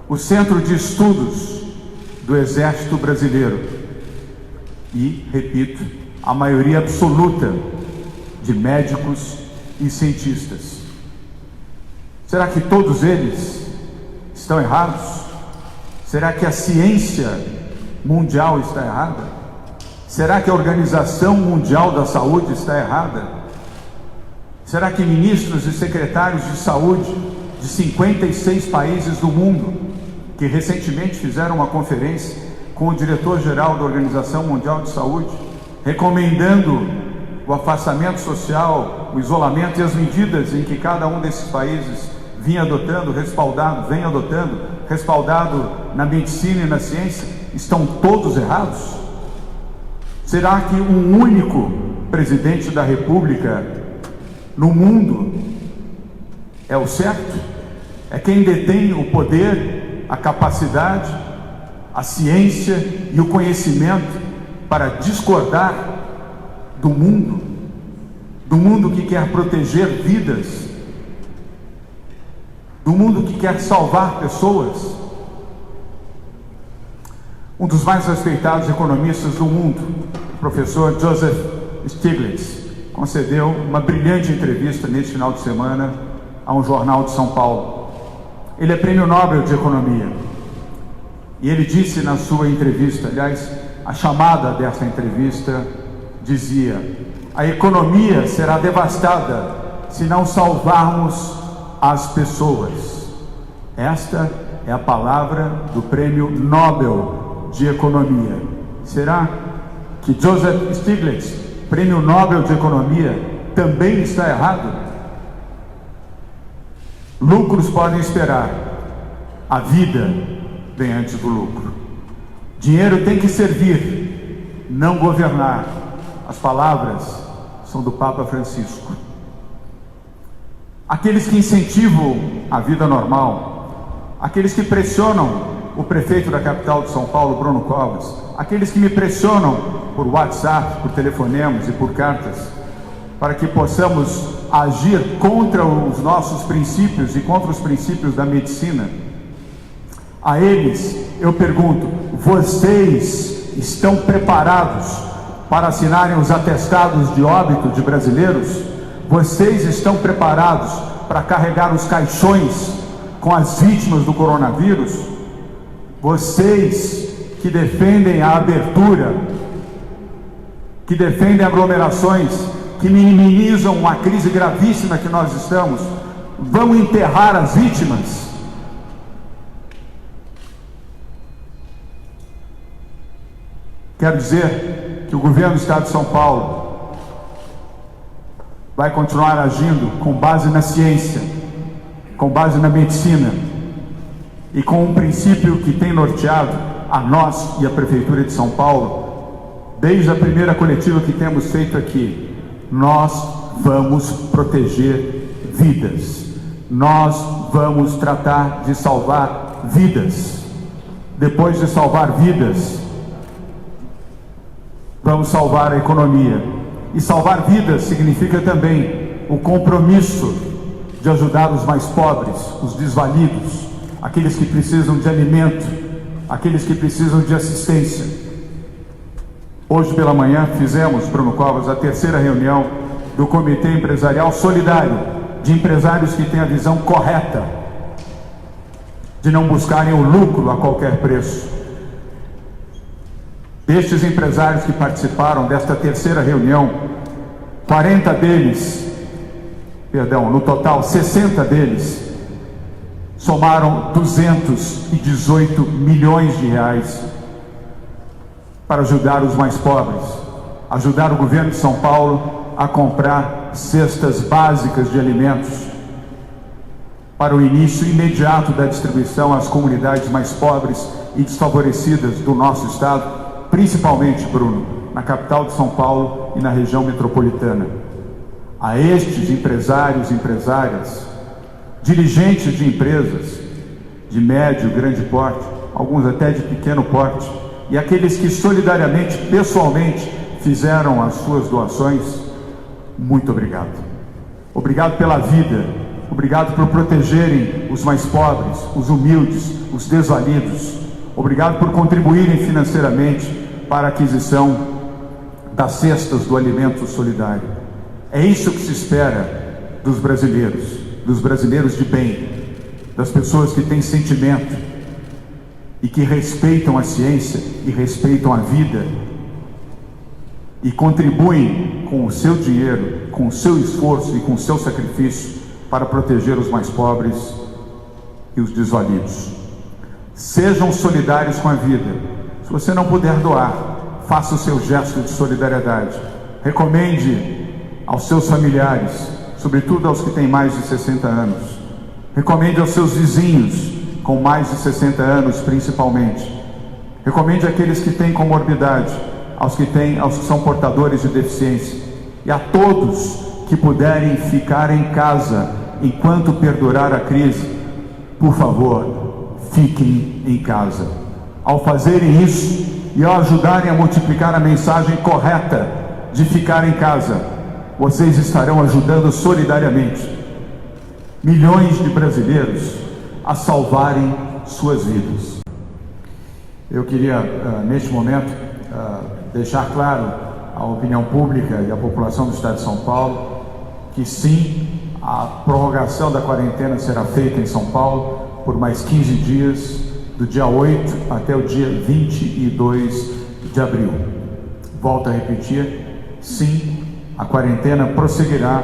o Centro de Estudos do Exército Brasileiro e, repito, a maioria absoluta de médicos e cientistas. Será que todos eles estão errados? Será que a ciência mundial está errada? Será que a Organização Mundial da Saúde está errada? Será que ministros e secretários de saúde de 56 países do mundo, que recentemente fizeram uma conferência com o diretor-geral da Organização Mundial de Saúde, recomendando o afastamento social, o isolamento e as medidas em que cada um desses países vem adotando respaldado na medicina e na ciência, estão todos errados? Será que um único presidente da República no mundo é o certo? É quem detém o poder, a capacidade, a ciência e o conhecimento para discordar do mundo que quer proteger vidas, do mundo que quer salvar pessoas. Um dos mais respeitados economistas do mundo, o professor Joseph Stiglitz, concedeu uma brilhante entrevista neste final de semana a um jornal de São Paulo. Ele é prêmio Nobel de Economia. E ele disse na sua entrevista, aliás, a chamada dessa entrevista dizia: a economia será devastada se não salvarmos as pessoas. Esta é a palavra do prêmio Nobel de Economia. Será que Joseph Stiglitz, prêmio Nobel de Economia, também está errado? Lucros podem esperar, a vida vem antes do lucro. Dinheiro tem que servir, não governar. As palavras são do Papa Francisco. Aqueles que incentivam a vida normal, aqueles que pressionam o prefeito da capital de São Paulo, Bruno Covas, aqueles que me pressionam por WhatsApp, por telefonemas e por cartas, para que possamos agir contra os nossos princípios e contra os princípios da medicina, a eles eu pergunto: vocês estão preparados para assinarem os atestados de óbito de brasileiros? Vocês estão preparados para carregar os caixões com as vítimas do coronavírus? Vocês que defendem a abertura, que defendem aglomerações, que minimizam uma crise gravíssima que nós estamos, vão enterrar as vítimas? Quero dizer que o governo do Estado de São Paulo vai continuar agindo com base na ciência, com base na medicina e com um princípio que tem norteado a nós e a Prefeitura de São Paulo desde a primeira coletiva que temos feito aqui. Nós vamos proteger vidas, nós vamos tratar de salvar vidas. Depois de salvar vidas, vamos salvar a economia. E salvar vidas significa também o compromisso de ajudar os mais pobres, os desvalidos, aqueles que precisam de alimento, aqueles que precisam de assistência. Hoje pela manhã fizemos, Bruno Covas, a terceira reunião do Comitê Empresarial Solidário, de empresários que têm a visão correta de não buscarem o lucro a qualquer preço. Destes empresários que participaram desta terceira reunião, 40 deles, no total 60 deles, somaram 218 milhões de reais para ajudar os mais pobres, ajudar o governo de São Paulo a comprar cestas básicas de alimentos para o início imediato da distribuição às comunidades mais pobres e desfavorecidas do nosso estado, principalmente, Bruno, na capital de São Paulo e na região metropolitana. A estes empresários e empresárias, dirigentes de empresas de médio e grande porte, alguns até de pequeno porte, e aqueles que solidariamente, pessoalmente, fizeram as suas doações, muito obrigado. Obrigado pela vida, Obrigado por protegerem os mais pobres, os humildes, os desvalidos. Obrigado por contribuírem financeiramente para a aquisição das cestas do alimento solidário. É isso que se espera dos brasileiros de bem, das pessoas que têm sentimento e que respeitam a ciência e respeitam a vida e contribuem com o seu dinheiro, com o seu esforço e com o seu sacrifício para proteger os mais pobres e os desvalidos. Sejam solidários com a vida. Se você não puder doar, faça o seu gesto de solidariedade. Recomende aos seus familiares, sobretudo aos que têm mais de 60 anos. Recomende aos seus vizinhos com mais de 60 anos, principalmente. Recomende àqueles que têm comorbidade, aos que são portadores de deficiência, e a todos que puderem ficar em casa enquanto perdurar a crise. Por favor, fiquem em casa. Ao fazerem isso e ao ajudarem a multiplicar a mensagem correta de ficar em casa, vocês estarão ajudando solidariamente milhões de brasileiros a salvarem suas vidas. Eu queria, neste momento, deixar claro à opinião pública e à população do Estado de São Paulo que sim, a prorrogação da quarentena será feita em São Paulo por mais 15 dias, do dia 8 até o dia 22 de abril. Volto a repetir, sim, a quarentena prosseguirá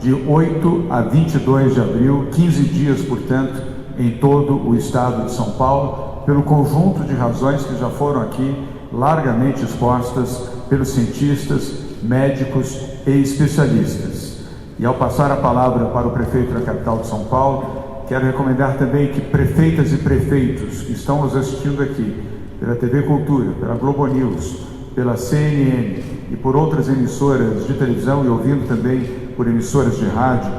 de 8 a 22 de abril, 15 dias, portanto, em todo o Estado de São Paulo, pelo conjunto de razões que já foram aqui largamente expostas pelos cientistas, médicos e especialistas. E ao passar a palavra para o prefeito da capital de São Paulo, quero recomendar também que prefeitas e prefeitos que estão nos assistindo aqui, pela TV Cultura, pela Globo News, pela CNN e por outras emissoras de televisão e ouvindo também por emissoras de rádio,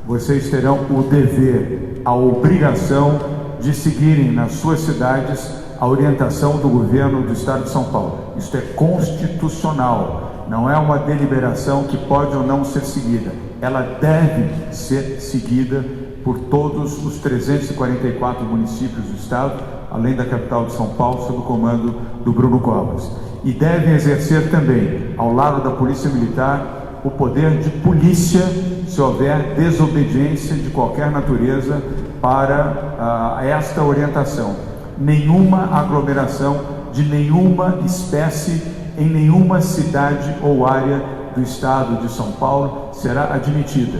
vocês terão o dever, a obrigação de seguirem nas suas cidades a orientação do governo do Estado de São Paulo. Isto é constitucional, não é uma deliberação que pode ou não ser seguida. Ela deve ser seguida por todos os 344 municípios do Estado, além da capital de São Paulo, sob o comando do Bruno Covas. E devem exercer também, ao lado da Polícia Militar, o poder de polícia, se houver desobediência de qualquer natureza para esta orientação. Nenhuma aglomeração de nenhuma espécie em nenhuma cidade ou área do Estado de São Paulo será admitida.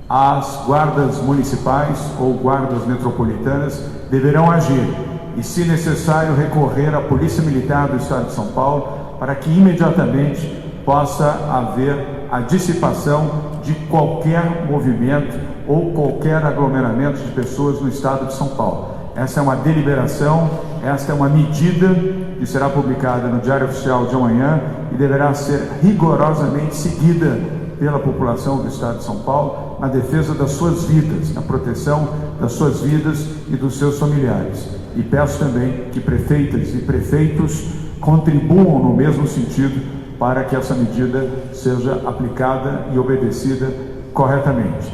As guardas municipais ou guardas metropolitanas deverão agir e, se necessário, recorrer à Polícia Militar do Estado de São Paulo para que imediatamente possa haver a dissipação de qualquer movimento ou qualquer aglomeramento de pessoas no Estado de São Paulo. Essa é uma deliberação, esta é uma medida que será publicada no Diário Oficial de amanhã e deverá ser rigorosamente seguida pela população do Estado de São Paulo na defesa das suas vidas, na proteção das suas vidas e dos seus familiares. E peço também que prefeitas e prefeitos contribuam no mesmo sentido para que essa medida seja aplicada e obedecida corretamente.